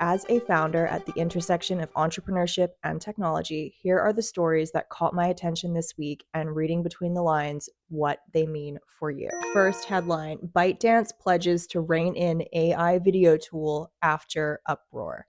As a founder at the intersection of entrepreneurship and technology, here are the stories that caught my attention this week and reading between the lines what they mean for you. First headline, ByteDance pledges to rein in AI video tool after uproar.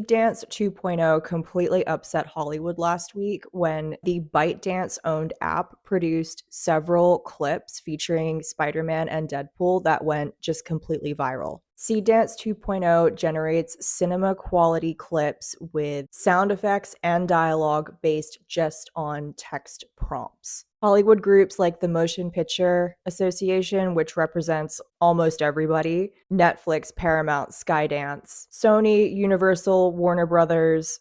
Dance 2.0 completely upset Hollywood last week when the ByteDance owned app produced several clips featuring Spider-Man and Deadpool that went just completely viral. Dance 2.0 generates cinema quality clips with sound effects and dialogue based just on text prompts. Hollywood groups like the Motion Picture Association, which represents almost everybody, Netflix, Paramount, Skydance, Sony, Universal, Warner Brothers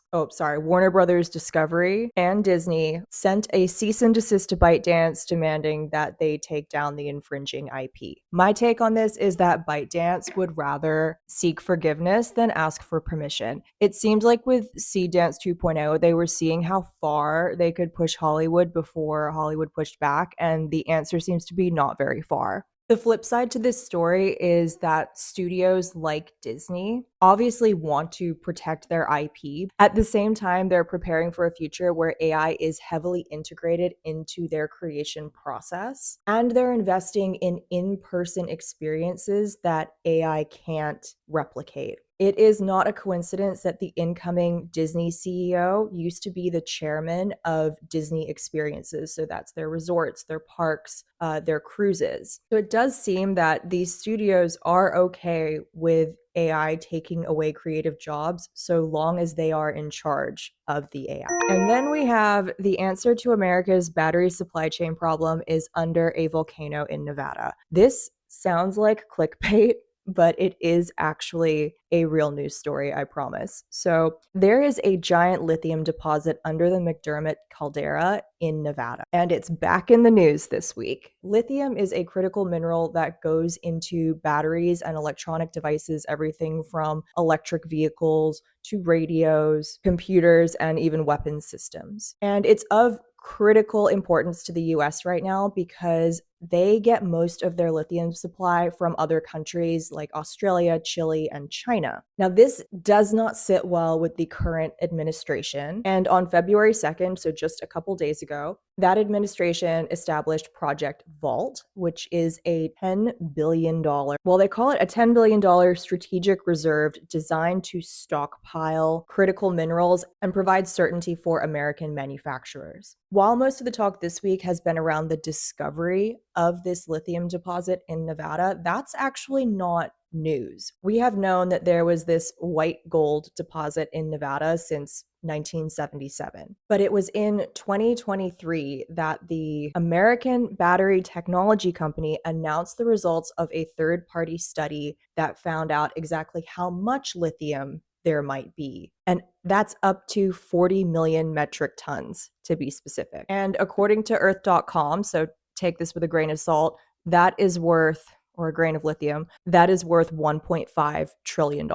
Discovery, and Disney sent a cease and desist to ByteDance demanding that they take down the infringing IP. My take on this is that ByteDance would rather seek forgiveness than ask for permission. It seemed like with Dance 2.0, they were seeing how far they could push Hollywood before Hollywood pushed back, and the answer seems to be not very far. The flip side to this story is that studios like Disney obviously want to protect their IP. At the same time, they're preparing for a future where AI is heavily integrated into their creation process, and they're investing in in-person experiences that AI can't replicate. It is not a coincidence that the incoming Disney CEO used to be the chairman of Disney Experiences. So that's their resorts, their parks, their cruises. So it does seem that these studios are okay with AI taking away creative jobs so long as they are in charge of the AI. And then we have the answer to America's battery supply chain problem is under a volcano in Nevada. This sounds like clickbait, but it is actually a real news story, I promise. So there is a giant lithium deposit under the McDermott caldera in Nevada, and it's back in the news this week. Lithium is a critical mineral that goes into batteries and electronic devices, everything from electric vehicles to radios, computers, and even weapons systems. And it's of critical importance to the US right now because they get most of their lithium supply from other countries like Australia, Chile, and China. Now, this does not sit well with the current administration. And on February 2nd, so just a couple days ago, that administration established Project Vault, which is a $10 billion, well, they call it a $10 billion strategic reserve designed to stockpile critical minerals and provide certainty for American manufacturers. While most of the talk this week has been around the discovery of this lithium deposit in Nevada, that's actually not news. We have known that there was this white gold deposit in Nevada since 1977. But it was in 2023 that the American Battery Technology Company announced the results of a third-party study that found out exactly how much lithium there might be. And that's up to 40 million metric tons, to be specific. And according to earth.com, so take this with a grain of salt, that is worth, or a grain of lithium, that is worth $1.5 trillion.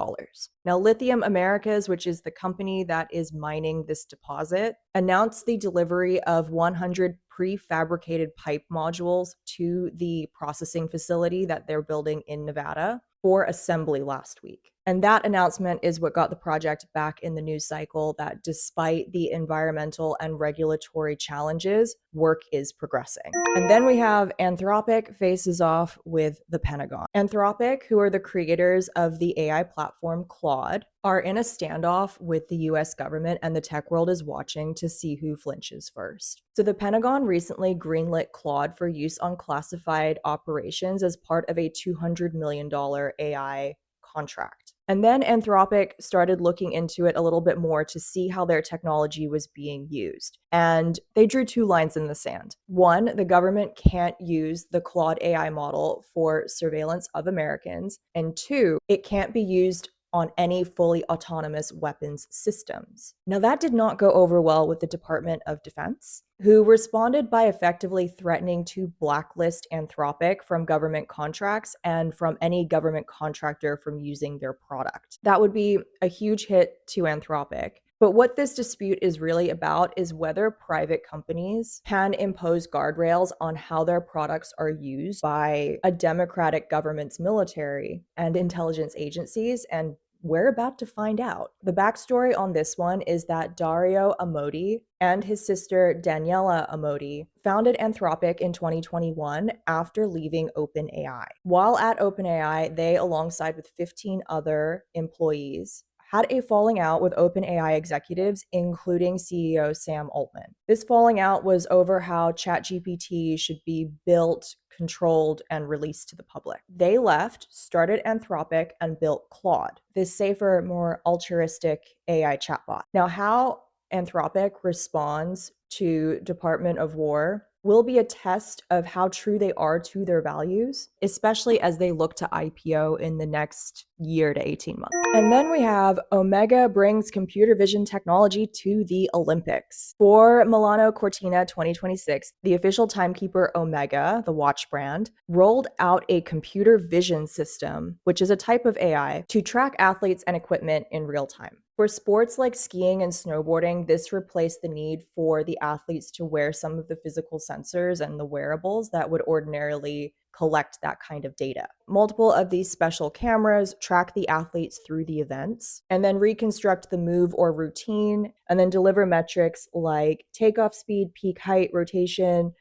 Now, Lithium Americas, which is the company that is mining this deposit, announced the delivery of 100 prefabricated pipe modules to the processing facility that they're building in Nevada for assembly last week. And that announcement is what got the project back in the news cycle, that despite the environmental and regulatory challenges, work is progressing. And then we have Anthropic faces off with the Pentagon. Anthropic, who are the creators of the AI platform Claude, are in a standoff with the US government, and the tech world is watching to see who flinches first. So the Pentagon recently greenlit Claude for use on classified operations as part of a $200 million AI contract. And then Anthropic started looking into it a little bit more to see how their technology was being used. And they drew two lines in the sand. One, the government can't use the Claude AI model for surveillance of Americans. And two, it can't be used on any fully autonomous weapons systems. Now, that did not go over well with the Department of Defense, who responded by effectively threatening to blacklist Anthropic from government contracts and from any government contractor from using their product. That would be a huge hit to Anthropic. But what this dispute is really about is whether private companies can impose guardrails on how their products are used by a democratic government's military and intelligence agencies and We're about to find out. The backstory on this one is that Dario Amodi and his sister Daniela Amodi founded Anthropic in 2021 after leaving OpenAI. While at OpenAI, they, alongside with 15 other employees, had a falling out with OpenAI executives, including CEO Sam Altman. This falling out was over how ChatGPT should be built, controlled, and released to the public. They left, started Anthropic, and built Claude, this safer, more altruistic AI chatbot. Now, how Anthropic responds to Department of War will be a test of how true they are to their values, especially as they look to IPO in the next year to 18 months. And then we have Omega brings computer vision technology to the Olympics. For Milano Cortina 2026, the official timekeeper Omega, the watch brand, rolled out a computer vision system, which is a type of AI, to track athletes and equipment in real time. For sports like skiing and snowboarding, this replaced the need for the athletes to wear some of the physical sensors and the wearables that would ordinarily collect that kind of data. Multiple of these special cameras track the athletes through the events and then reconstruct the move or routine and then deliver metrics like takeoff speed, peak height, rotation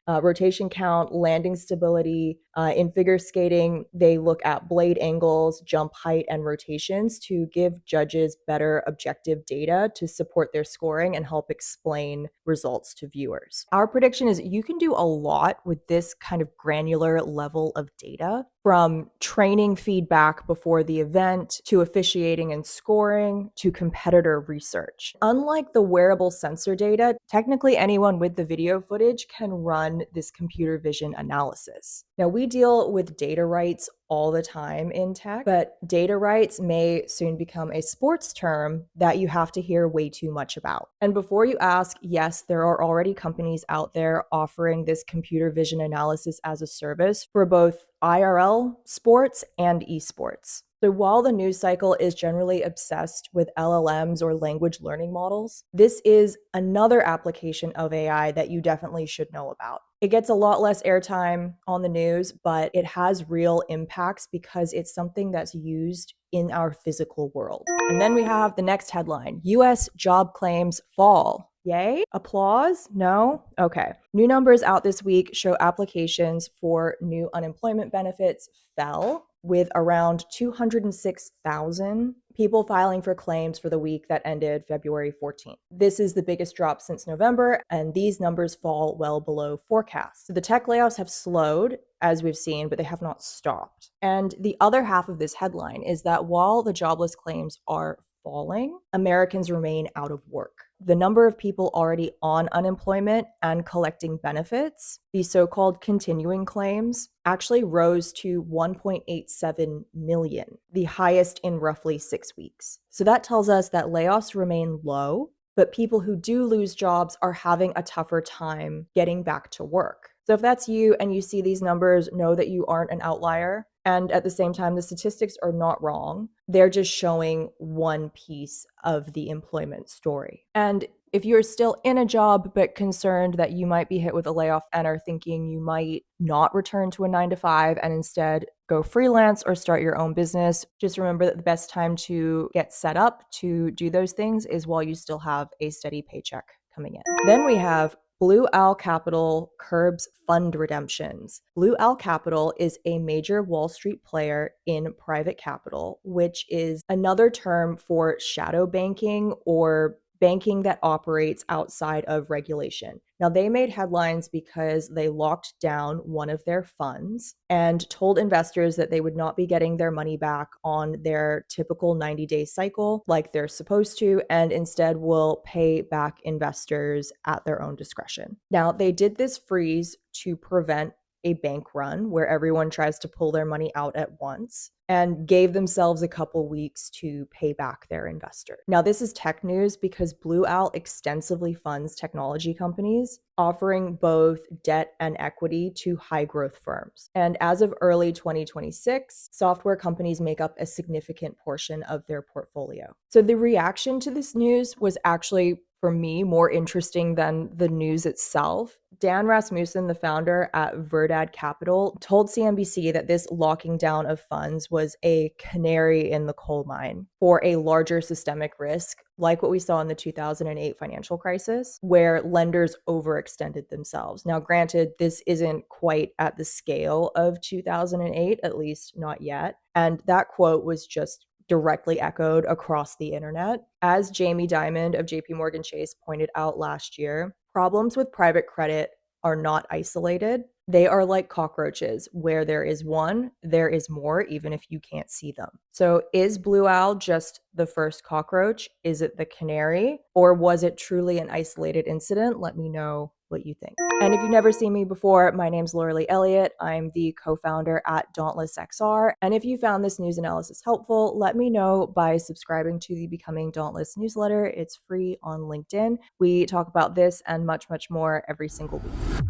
count, landing stability. In figure skating, they look at blade angles, jump height, and rotations to give judges better objective data to support their scoring and help explain results to viewers. Our prediction is you can do a lot with this kind of granular level of data, from training feedback before the event to officiating and scoring to competitor research. Unlike the wearable sensor data, technically anyone with the video footage can run this computer vision analysis. Now, we deal with data rights all the time in tech, but data rights may soon become a sports term that you have to hear way too much about. And before you ask, yes, there are already companies out there offering this computer vision analysis as a service for both IRL sports and esports. So while the news cycle is generally obsessed with LLMs or language learning models, this is another application of AI that you definitely should know about. It gets a lot less airtime on the news, but it has real impacts because it's something that's used in our physical world. And then we have the next headline: US job claims fall. Yay? Applause? No? Okay. New numbers out this week show applications for new unemployment benefits fell, with around 206,000 people filing for claims for the week that ended February 14th. This is the biggest drop since November, and these numbers fall well below forecasts. So the tech layoffs have slowed, as we've seen, but they have not stopped. And the other half of this headline is that while the jobless claims are falling, Americans remain out of work. The number of people already on unemployment and collecting benefits, the so-called continuing claims, actually rose to 1.87 million, the highest in roughly 6 weeks. So that tells us that layoffs remain low, but people who do lose jobs are having a tougher time getting back to work. So if that's you and you see these numbers, know that you aren't an outlier. And at the same time, the statistics are not wrong. They're just showing one piece of the employment story. And if you're still in a job but concerned that you might be hit with a layoff and are thinking you might not return to a 9-to-5 and instead go freelance or start your own business, just remember that the best time to get set up to do those things is while you still have a steady paycheck coming in. Then we have Blue Owl Capital curbs fund redemptions. Blue Owl Capital is a major Wall Street player in private capital, which is another term for shadow banking or banking that operates outside of regulation. Now, they made headlines because they locked down one of their funds and told investors that they would not be getting their money back on their typical 90-day cycle like they're supposed to, and instead will pay back investors at their own discretion. Now, they did this freeze to prevent a bank run where everyone tries to pull their money out at once, and gave themselves a couple weeks to pay back their investor. Now, this is tech news because Blue Owl extensively funds technology companies, offering both debt and equity to high growth firms. And as of early 2026, software companies make up a significant portion of their portfolio. So the reaction to this news was actually for me, more interesting than the news itself. Dan Rasmussen, the founder at Verdad Capital, told CNBC that this locking down of funds was a canary in the coal mine for a larger systemic risk, like what we saw in the 2008 financial crisis, where lenders overextended themselves. Now, granted, this isn't quite at the scale of 2008, at least not yet. And that quote was just directly echoed across the internet. As Jamie Dimon of JP Morgan Chase pointed out last year, problems with private credit are not isolated. They are like cockroaches. Where there is one, there is more, even if you can't see them. So is Blue Owl just the first cockroach? Is it the canary? Or was it truly an isolated incident? Let me know what you think. And if you've never seen me before, my name's Laura Elliott. I'm the co-founder at Dauntless XR. And if you found this news analysis helpful, let me know by subscribing to the Becoming Dauntless newsletter. It's free on LinkedIn. We talk about this and much, much more every single week.